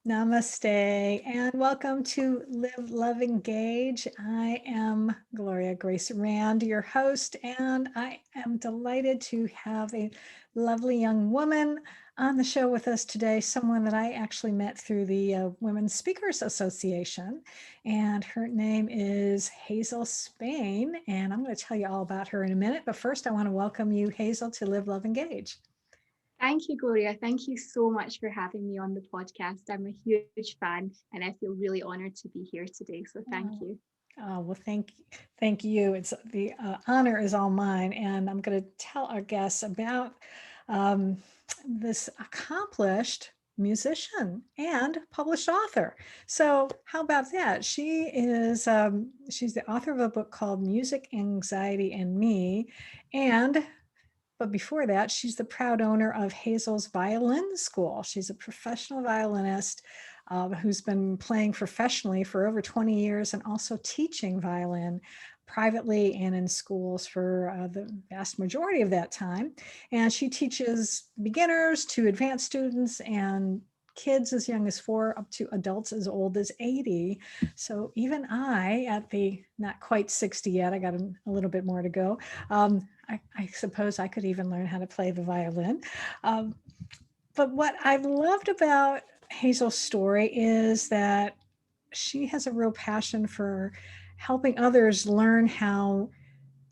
Namaste and welcome to Live, Love, Engage. I am Gloria Grace Rand, your host, and I am delighted to have a lovely young woman on the show with us today, someone that I actually met through the Women's Speakers Association, and her name is Hazel Spain, and I'm going to tell you all about her in a minute, but first I want to welcome you, Hazel, to Live, Love, Engage. Thank you, Gloria. Thank you so much for having me on the podcast. I'm a huge fan and I feel really honored to be here today. So thank you. Well, thank you. It's the honor is all mine, and I'm going to tell our guests about um, this accomplished musician and published author. So, how about that? She's the author of a book called Music, Anxiety, and Me, and but before that, she's the proud owner of Hazel's Violin School. She's a professional violinist who's been playing professionally for over 20 years and also teaching violin privately and in schools for the vast majority of that time. And she teaches beginners to advanced students and kids as young as 4 up to adults as old as 80. So even I, at the not quite 60 yet, I got a little bit more to go. I suppose I could even learn how to play the violin. Um, but what I loved about Hazel's story is that she has a real passion for helping others learn how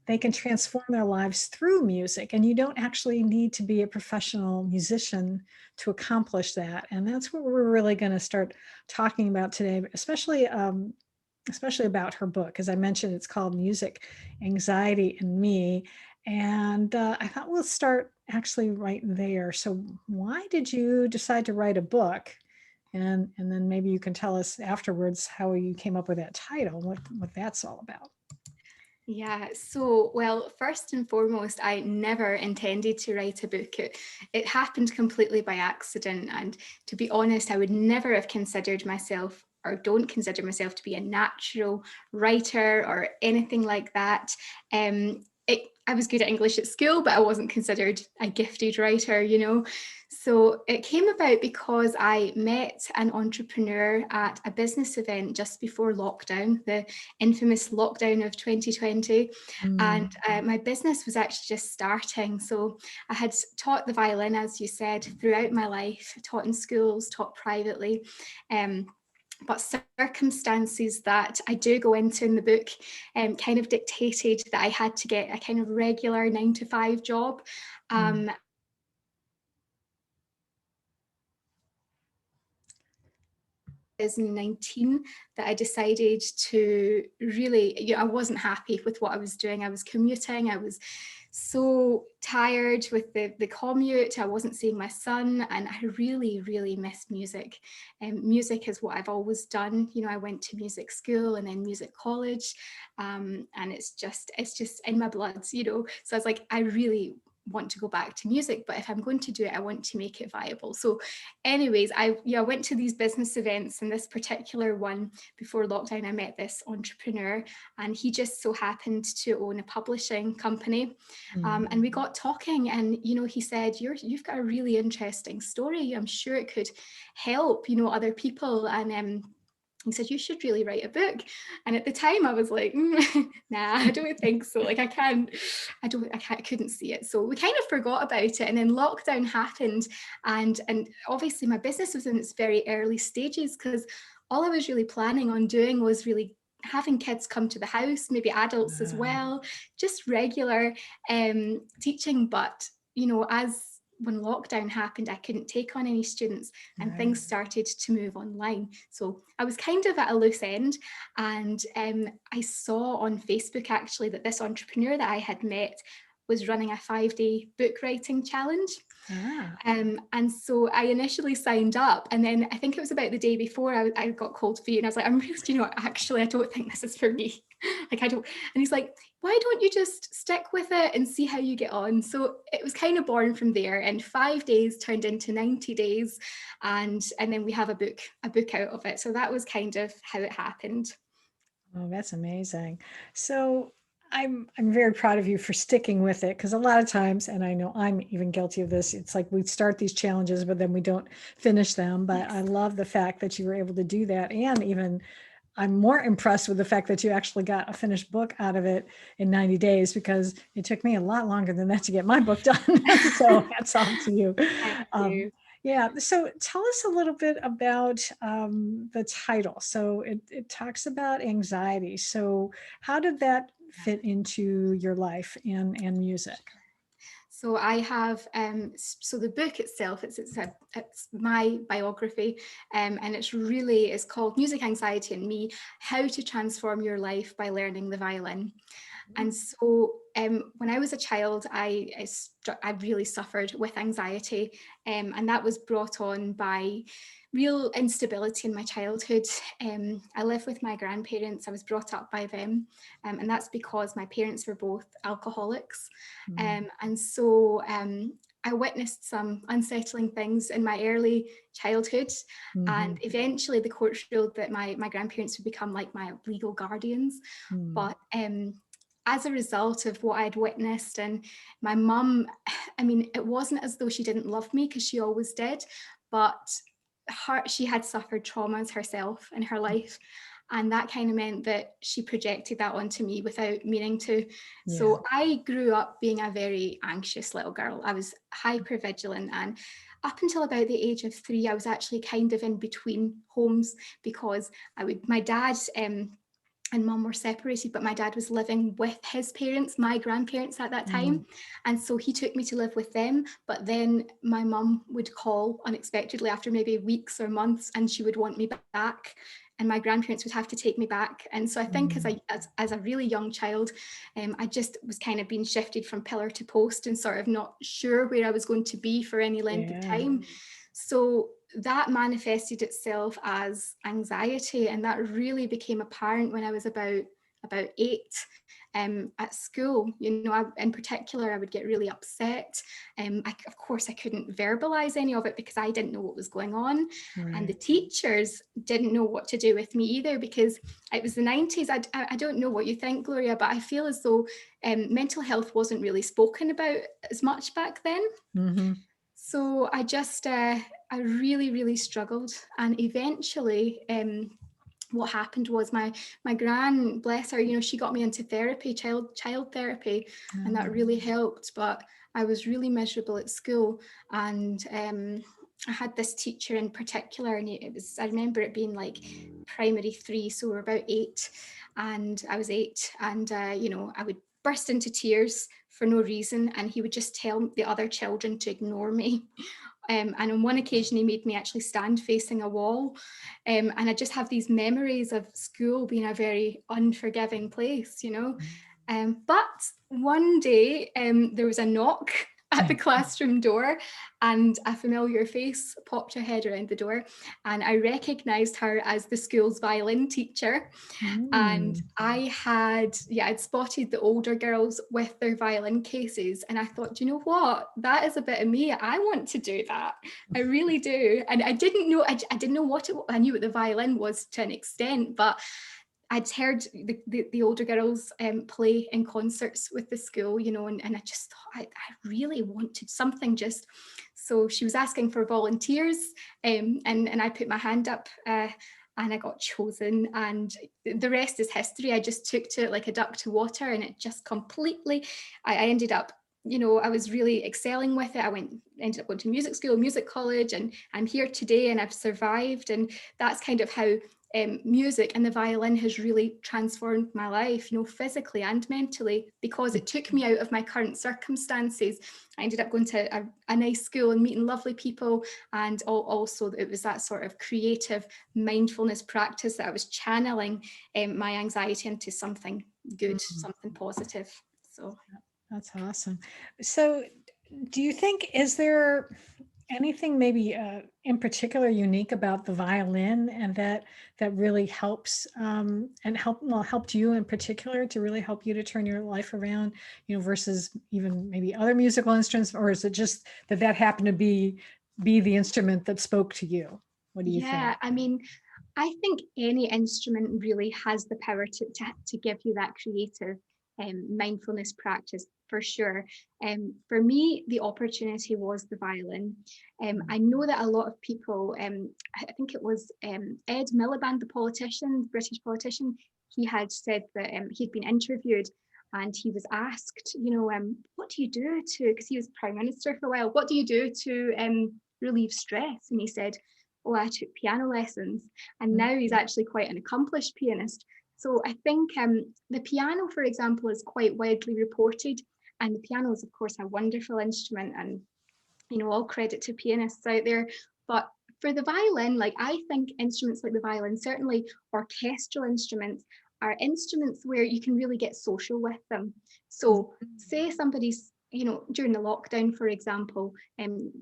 they can transform their lives through music. And you don't actually need to be a professional musician to accomplish that. And that's what we're really going to start talking about today, especially about her book. As I mentioned, it's called Music, Anxiety, and Me. And I thought we'll start actually right there. So, why did you decide to write a book? And then maybe you can tell us afterwards how you came up with that title, what that's all about. Yeah, so, well, first and foremost, I never intended to write a book. It happened completely by accident. And to be honest, I would never have considered myself or don't consider myself to be a natural writer or anything like that. I was good at English at school, but I wasn't considered a gifted writer. So it came about because I met an entrepreneur at a business event just before lockdown, the infamous lockdown of 2020. Mm. And my business was actually just starting. So I had taught the violin, as you said, throughout my life, taught in schools, taught privately. But circumstances that I do go into in the book kind of dictated that I had to get a kind of regular 9 to 5 job. Mm. Um, 2019 that I decided to really, I wasn't happy with what I was doing. I was commuting. I was so tired with the commute. I wasn't seeing my son, and I really, really missed music. And music is what I've always done. I went to music school and then music college, and it's just in my blood. So I was like, I really want to go back to music, but if I'm going to do it, I want to make it viable. So anyways, I went to these business events, and this particular one before lockdown, I met this entrepreneur, and he just so happened to own a publishing company. And we Mm. got talking, and he said, you've got a really interesting story. I'm sure it could help other people. And he said, you should really write a book. And at the time I was like, nah, I don't think so. Like, I couldn't see it. So we kind of forgot about it. And then lockdown happened. And obviously my business was in its very early stages, because all I was really planning on doing was really having kids come to the house, maybe adults as Uh, well, just regular teaching. But, as when lockdown happened, I couldn't take on any students, and right. things started to move online. So I was kind of at a loose end. And I saw on Facebook actually that this entrepreneur that I had met was running a 5-day book writing challenge. Ah. And so I initially signed up, and then I think it was about the day before I got cold feet, and I was like, I'm really, actually, I don't think this is for me. Like, I don't. And he's like, why don't you just stick with it and see how you get on? So it was kind of born from there, and 5 days turned into 90 days, and then we have a book out of it. So that was kind of how it happened. Oh, that's amazing. So I'm very proud of you for sticking with it, because a lot of times, and I know I'm even guilty of this, it's like we start these challenges, but then we don't finish them. But I Yes. love the fact that you were able to do that. And even I'm more impressed with the fact that you actually got a finished book out of it in 90 days, because it took me a lot longer than that to get my book done. So hats off to you. Thank Um, you. yeah. So tell us a little bit about the title. So it talks about anxiety. So how did that fit into your life and music? So I have, so the book itself, it's my biography, and it's called Music Anxiety and Me: How to Transform Your Life by Learning the Violin. And so when I was a child, I really suffered with anxiety, and that was brought on by real instability in my childhood. I lived with my grandparents. I was brought up by them, and that's because my parents were both alcoholics. And so I witnessed some unsettling things in my early childhood. And Mm-hmm. eventually the courts ruled that my grandparents would become like my legal guardians. Mm-hmm. But as a result of what I'd witnessed, and my mum, I mean, it wasn't as though she didn't love me, because she always did, but she had suffered traumas herself in her life. And that kind of meant that she projected that onto me without meaning to. Yeah. So I grew up being a very anxious little girl. I was hyper vigilant, and up until about the age of 3, I was actually kind of in between homes, because my dad and mum were separated, but my dad was living with his parents, my grandparents at that Mm-hmm. time. And so he took me to live with them. But then my mum would call unexpectedly after maybe weeks or months, and she would want me back. And my grandparents would have to take me back. And so I think as a really young child, I just was kind of being shifted from pillar to post and sort of not sure where I was going to be for any length of Yeah. time. So that manifested itself as anxiety, and that really became apparent when I was about 8. At school, in particular, I would get really upset. Of course, I couldn't verbalize any of it because I didn't know what was going on, and the Right. teachers didn't know what to do with me either, because it was the 90s. I don't know what you think, Gloria, but I feel as though mental health wasn't really spoken about as much back then. Mm-hmm. So I really, really struggled. And eventually, what happened was my gran, bless her, she got me into therapy, child therapy, and that really helped. But I was really miserable at school, and I had this teacher in particular, and I remember it being like primary 3, so we're about 8, and I was 8, and I would burst into tears for no reason, and he would just tell the other children to ignore me. And on one occasion, he made me actually stand facing a wall. And I just have these memories of school being a very unforgiving place. But one day, there was a knock at the classroom door, and a familiar face popped her head around the door, and I recognised her as the school's violin teacher. And Mm. I'd spotted the older girls with their violin cases, and I thought, do you know what? That is a bit of me. I want to do that. I really do. And I didn't know. I didn't know I knew what the violin was to an extent, but I'd heard the older girls play in concerts with the school, and I just thought I really wanted something. Just so she was asking for volunteers, and I put my hand up. And I got chosen, and the rest is history. I just took to it like a duck to water, and it just completely. I ended up, I was really excelling with it. Ended up going to music school, music college, and I'm here today, and I've survived. And that's kind of how music and the violin has really transformed my life, physically and mentally, because it took me out of my current circumstances. I ended up going to a nice school and meeting lovely people, and also it was that sort of creative mindfulness practice that I was channeling my anxiety into something good, Mm. something positive. So That's awesome. So, do you think, is there anything maybe in particular unique about the violin, and that really helps and helped you in particular to really help you to turn your life around, versus even maybe other musical instruments, or is it just that happened to be the instrument that spoke to you? What do you think? yeah, I mean, I think any instrument really has the power to give you that creative mindfulness practice for sure. For me, the opportunity was the violin. I know that a lot of people, I think it was Ed Miliband, the politician, British politician, he had said that he'd been interviewed and he was asked, what do you do to, because he was prime minister for a while, what do you do to relieve stress? And he said, oh, I took piano lessons. And now he's actually quite an accomplished pianist. So I think the piano, for example, is quite widely reported. And the piano is, of course, a wonderful instrument, and all credit to pianists out there. But for the violin, like, I think instruments like the violin, certainly orchestral instruments, are instruments where you can really get social with them. So say somebody's, during the lockdown, for example,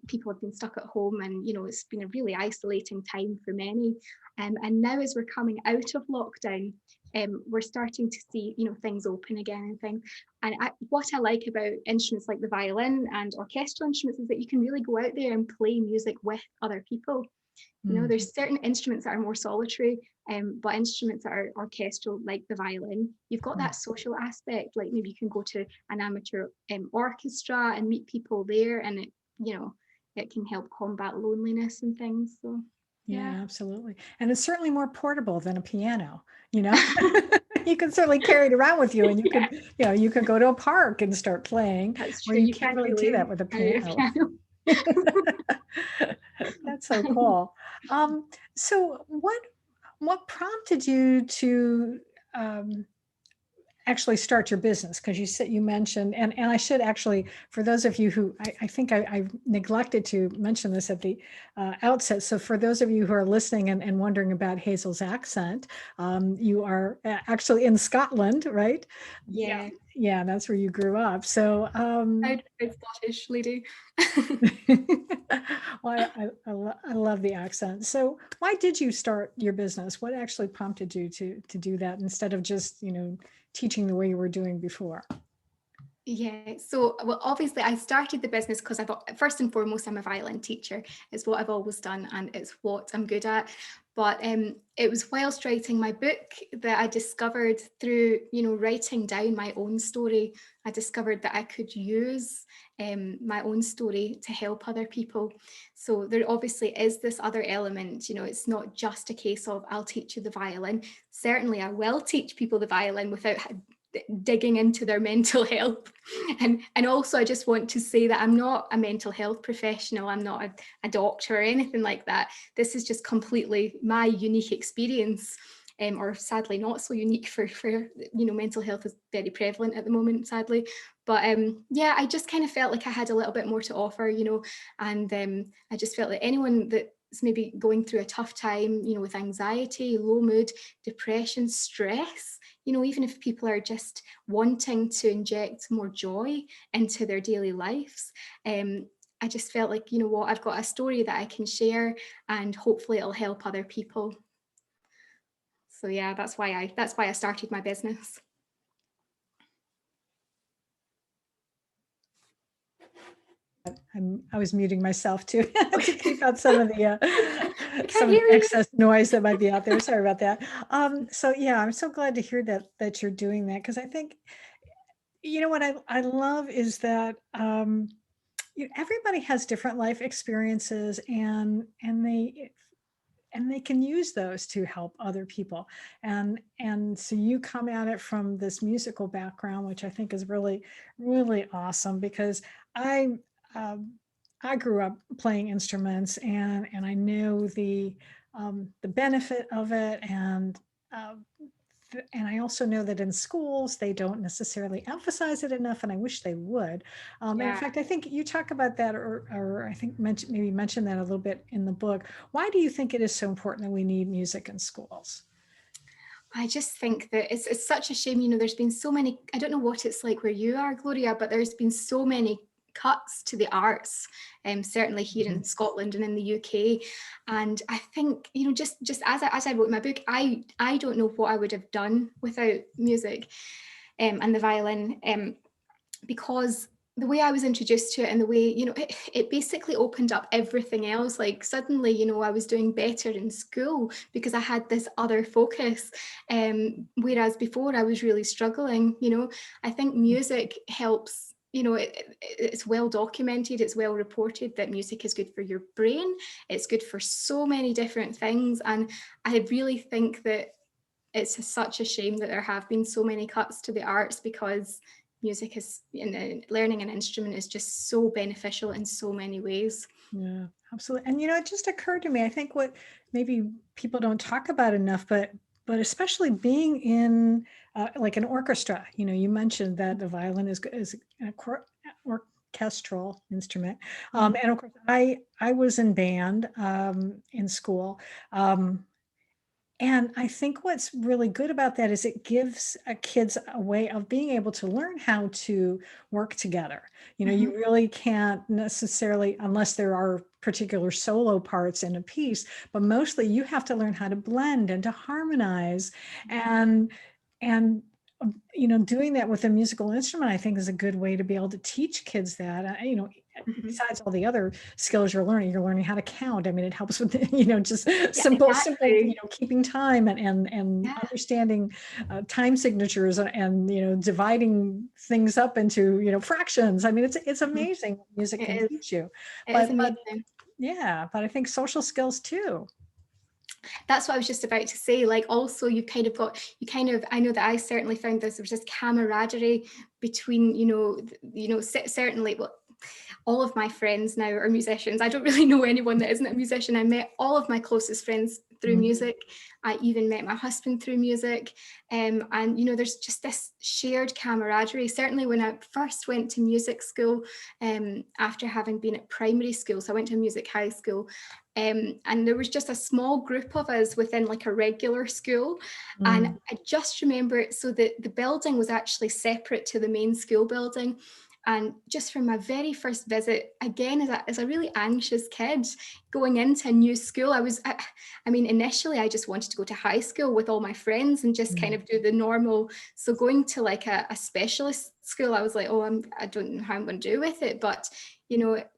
people have been stuck at home, and it's been a really isolating time for many. And now, as we're coming out of lockdown, we're starting to see things open again and things. And what I like about instruments like the violin and orchestral instruments is that you can really go out there and play music with other people. There's certain instruments that are more solitary, but instruments that are orchestral, like the violin, you've got that social aspect. Like, maybe you can go to an amateur orchestra and meet people there, and it can help combat loneliness and things. So yeah, absolutely. And it's certainly more portable than a piano, you can certainly carry it around with you, and you could, you could go to a park and start playing. That's where true. you can't really do that with a piano. That's so cool. So what prompted you to actually start your business? Because you mentioned, and I should actually, for those of you who, I think I neglected to mention this at the outset. So for those of you who are listening and wondering about Hazel's accent, you are actually in Scotland, right? Yeah. Yeah, that's where you grew up. So I'm Scottish lady. well, I love the accent. So why did you start your business? What actually prompted you to do that instead of just, teaching the way you were doing before? Yeah, so, well, obviously I started the business because first and foremost, I'm a violin teacher. It's what I've always done, and it's what I'm good at. But it was whilst writing my book that I discovered, through writing down my own story, I discovered that I could use my own story to help other people. So there obviously is this other element. It's not just a case of, I'll teach you the violin. Certainly I will teach people the violin without digging into their mental health. And also, I just want to say that I'm not a mental health professional. I'm not a doctor or anything like that. This is just completely my unique experience, or sadly not so unique for mental health is very prevalent at the moment, sadly. But yeah, I just kind of felt like I had a little bit more to offer, and I just felt that anyone that's maybe going through a tough time, with anxiety, low mood, depression, stress, even if people are just wanting to inject more joy into their daily lives, I just felt like, what, I've got a story that I can share, and hopefully it'll help other people. So yeah, that's why I started my business. I was muting myself too to keep out some of the excess noise that might be out there. Sorry about that. So yeah, I'm so glad to hear that you're doing that, because I think, what I love is that everybody has different life experiences, and they can use those to help other people. And so you come at it from this musical background, which I think is really, really awesome, because um, I grew up playing instruments, and I know the benefit of it. And I also know that in schools, they don't necessarily emphasize it enough, and I wish they would. And in fact, I think you talk about that, or I think maybe mention that a little bit in the book. Why do you think it is so important that we need music in schools? I just think that it's such a shame. There's been so many, I don't know what it's like where you are, Gloria, but there's been so many cuts to the arts, certainly here in Scotland and in the UK. And I think, just as I wrote my book, I don't know what I would have done without music and the violin, because the way I was introduced to it and the way, it basically opened up everything else. Like suddenly, I was doing better in school because I had this other focus. Whereas before I was really struggling, I think music helps. It's well documented, it's well reported that music is good for your brain. It's good for so many different things. And I really think that it's such a shame that there have been so many cuts to the arts, because music is, learning an instrument is just so beneficial in so many ways. Yeah, absolutely. And it just occurred to me, I think what maybe people don't talk about enough, but especially being in like an orchestra, you mentioned that the violin is an orchestral instrument. Mhm. And of course, I was in band in school. And I think what's really good about that is it gives kids a way of being able to learn how to work together. You Mhm. really can't necessarily, unless there are particular solo parts in a piece, but mostly you have to learn how to blend and to harmonize. And doing that with a musical instrument, I think is a good way to be able to teach kids that. Mhm. Besides all the other skills you're learning how to count. I mean, it helps with just Yeah, simple exactly. keeping time and Yeah. understanding time signatures and dividing things up into fractions. I mean, it's Mhm. amazing what music It can is. teach you. It is But amazing. yeah, but I think social skills too. That's what I was just about to say. Like, also, I know that I certainly found there was this camaraderie between, certainly, well, all of my friends now are musicians. I don't really know anyone that isn't a musician. I met all of my closest friends through Mhm. music. I even met my husband through music. And, there's just this shared camaraderie. Certainly when I first went to music school, after having been at primary school, so I went to a music high school, and there was just a small group of us within like a regular school. And Mm. I just remember it, so the building was actually separate to the main school building. And just from my very first visit, again, as a really anxious kid going into a new school, I mean, initially I just wanted to go to high school with all my friends and just kind Mm. of do the normal. So going to like a specialist school, I was like, oh, I don't know how I'm going to do with it. But,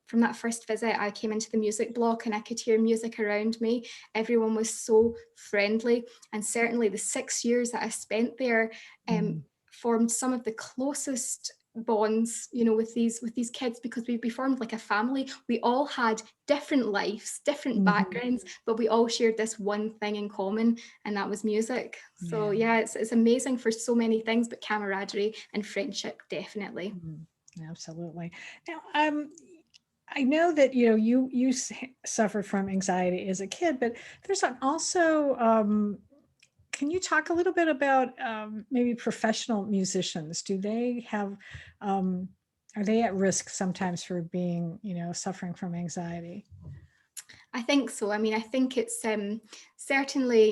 from that first visit, I came into the music block and I could hear music around me. Everyone was so friendly. And certainly the 6 years that I spent there, um, Mm. formed some of the closest bonds, with these kids, because we formed like a family. We all had different lives, different Mhm. backgrounds, but we all shared this one thing in common, and that was music. So Yeah. yeah, it's amazing for so many things, but camaraderie and friendship, definitely. Mhm. Absolutely. Now, I know that you suffered from anxiety as a kid, but there's also can you talk a little bit about maybe professional musicians? Do they have are they at risk sometimes for being suffering from anxiety? I think so. I mean, I think it's certainly,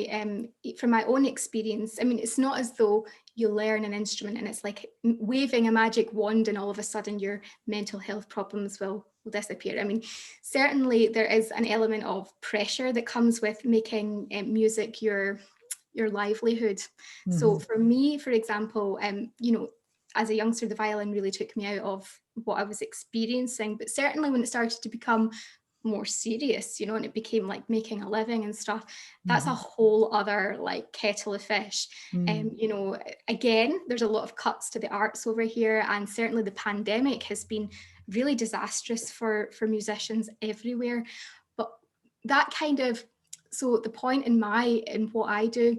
from my own experience. I mean, it's not as though you learn an instrument and it's like waving a magic wand and all of a sudden your mental health problems will disappear. I mean, certainly there is an element of pressure that comes with making music your livelihood. So Hmm. for me, for example, as a youngster, the violin really took me out of what I was experiencing. But certainly when it started to become more serious, and it became like making a living and stuff, that's a Hmm. whole other like kettle of fish. Hmm. Again, there's a lot of cuts to the arts over here, and certainly the pandemic has been really disastrous for musicians everywhere. But that kind of so the point in what I do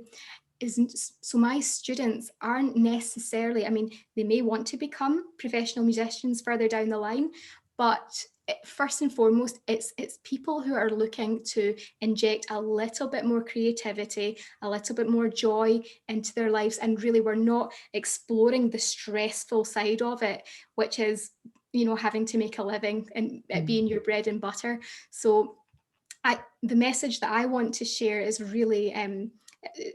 isn't, so my students aren't necessarily, I mean, they may want to become professional musicians further down the line, but first and foremost, it's people who are looking to inject a little bit more creativity, a little bit more joy into their lives, and really we're not exploring the stressful side of it, which is, having to make a living and it Hmm. being your bread and butter. So the message that I want to share is really,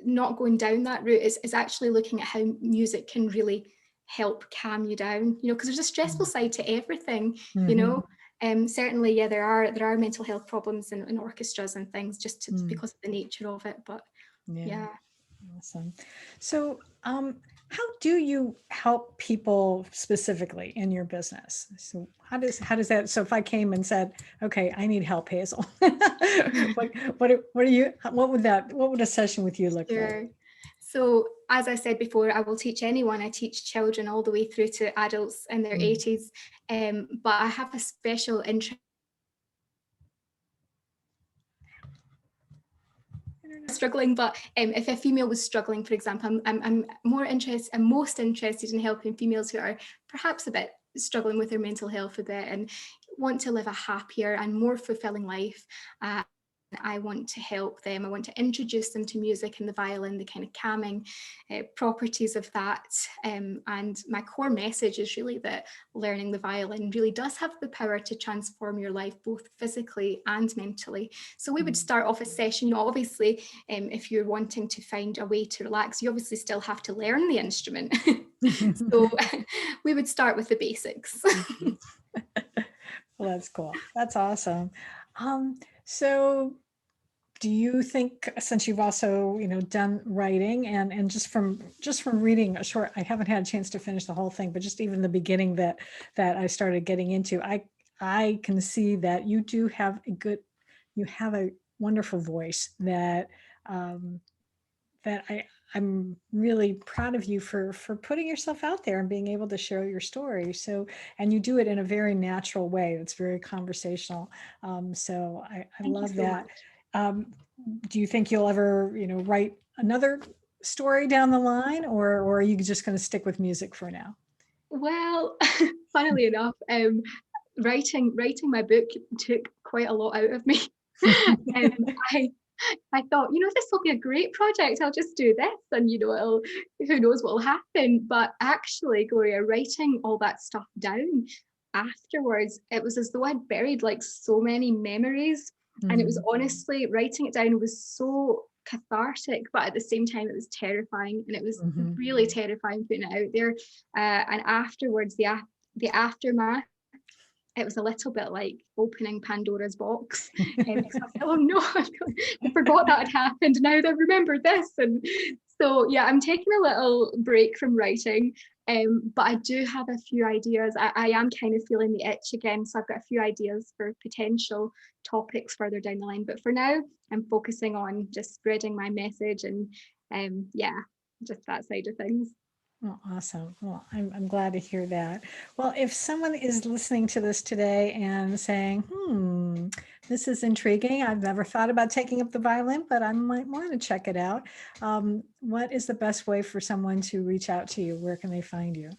not going down that route, is actually looking at how music can really help calm you down, because there's a stressful side to everything, you Hmm. know. Certainly, yeah, there are mental health problems in orchestras and things, just Hmm. because of the nature of it. But Yeah. yeah. Awesome. So, how do you help people specifically in your business? So how does that, so if I came and said, okay, I need help, Hazel, what would a session with you look like? Sure. So as I said before, I will teach anyone. I teach children all the way through to adults in their Mm. 80s. But I have a special interest struggling, but if a female was struggling, for example, I'm more interested, I'm most interested in helping females who are perhaps a bit struggling with their mental health a bit and want to live a happier and more fulfilling life. I want to help them. I want to introduce them to music and the violin, the kind of calming properties of that. And my core message is really that learning the violin really does have the power to transform your life, both physically and mentally. So we would start off a session, you know, obviously, if you're wanting to find a way to relax, you obviously still have to learn the instrument. So we would start with the basics. Well, that's cool. That's awesome. So do you think, since you've also, done writing and just from reading a short, I haven't had a chance to finish the whole thing, but just even the beginning that I started getting into, I can see that you have a wonderful voice that I'm really proud of you for putting yourself out there and being able to share your story. So, and you do it in a very natural way. It's very conversational. So I Thank you love so that. much. Um, do you think you'll ever, write another story down the line, or are you just going to stick with music for now? Well, funnily enough, writing my book took quite a lot out of me. um, I I thought, you know, this will be a great project. I'll just do this, and you know, who knows what will happen. But actually, Gloria, writing all that stuff down afterwards, it was as though I'd buried like so many memories, and it was Mhm. honestly writing it down was so cathartic, but at the same time, it was terrifying, and it was Mhm. really terrifying putting it out there. And afterwards, the aftermath, it was a little bit like opening Pandora's box. Because I was like, oh no, I forgot that had happened. Now I remember this. And so, yeah, I'm taking a little break from writing. But I do have a few ideas. I am kind of feeling the itch again. So I've got a few ideas for potential topics further down the line. But for now, I'm focusing on just spreading my message and, yeah, just that side of things. Oh, awesome. Well, I'm glad to hear that. Well, if someone is listening to this today and saying, this is intriguing. I've never thought about taking up the violin, but I might want to check it out. What is the best way for someone to reach out to you? Where can they find you?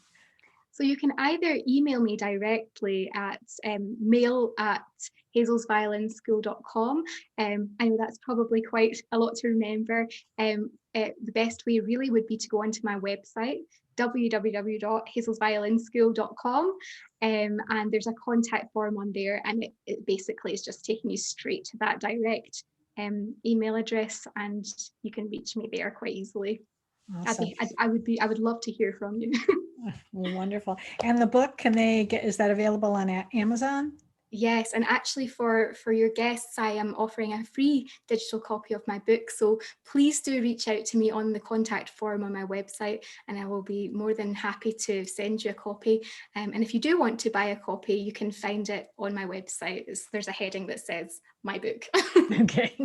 So you can either email me directly at mail@hazelsviolinschool.com. I know that's probably quite a lot to remember. The best way really would be to go onto my website, www.hazelsviolinschool.com, and there's a contact form on there, and it basically is just taking you straight to that direct email address, and you can reach me there quite easily. Awesome. I would love to hear from you. Wonderful. And the book, is that available on Amazon? Yes, and actually for your guests, I am offering a free digital copy of my book. So please do reach out to me on the contact form on my website, and I will be more than happy to send you a copy. And if you do want to buy a copy, you can find it on my website. There's a heading that says my book. Okay.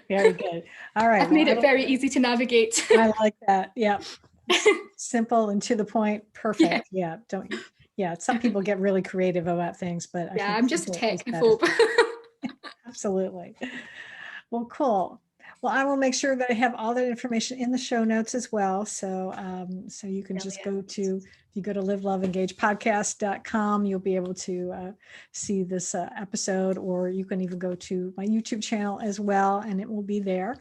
Very good. All right. I've Well, made it very easy to navigate. I like that. Yeah. Simple and to the point. Yeah, Perfect. Yeah. Yeah. Some people get really creative about things, but I yeah, think I'm just a simple is better. technophobe. Absolutely. Well, cool. Well, I will make sure that I have all that information in the show notes as well. So you can just Brilliant. if you go to liveloveengagepodcast.com, you'll be able to see this episode, or you can even go to my YouTube channel as well, and it will be there.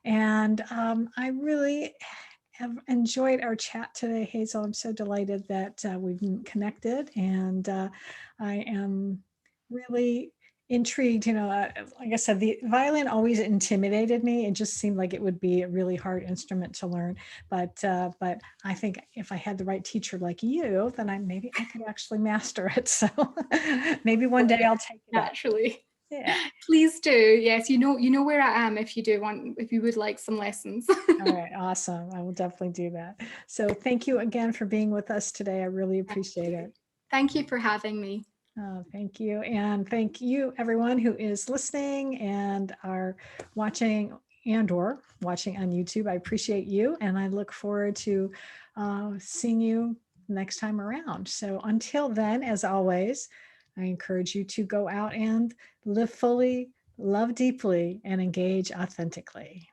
And I really have enjoyed our chat today, Hazel. I'm so delighted that we've connected, and I am really intrigued. Like I said, the violin always intimidated me. It just seemed like it would be a really hard instrument to learn. But I think if I had the right teacher like you, then maybe I could actually master it. So maybe one day I'll take it up. Naturally. Yeah. Please do. Yes, you know where I am if you would like some lessons. All right. Awesome. I will definitely do that. So thank you again for being with us today. I really appreciate it. Thank you for having me. Thank you. And thank you, everyone who is listening and are watching or watching on YouTube. I appreciate you. And I look forward to seeing you next time around. So until then, as always, I encourage you to go out and live fully, love deeply, and engage authentically.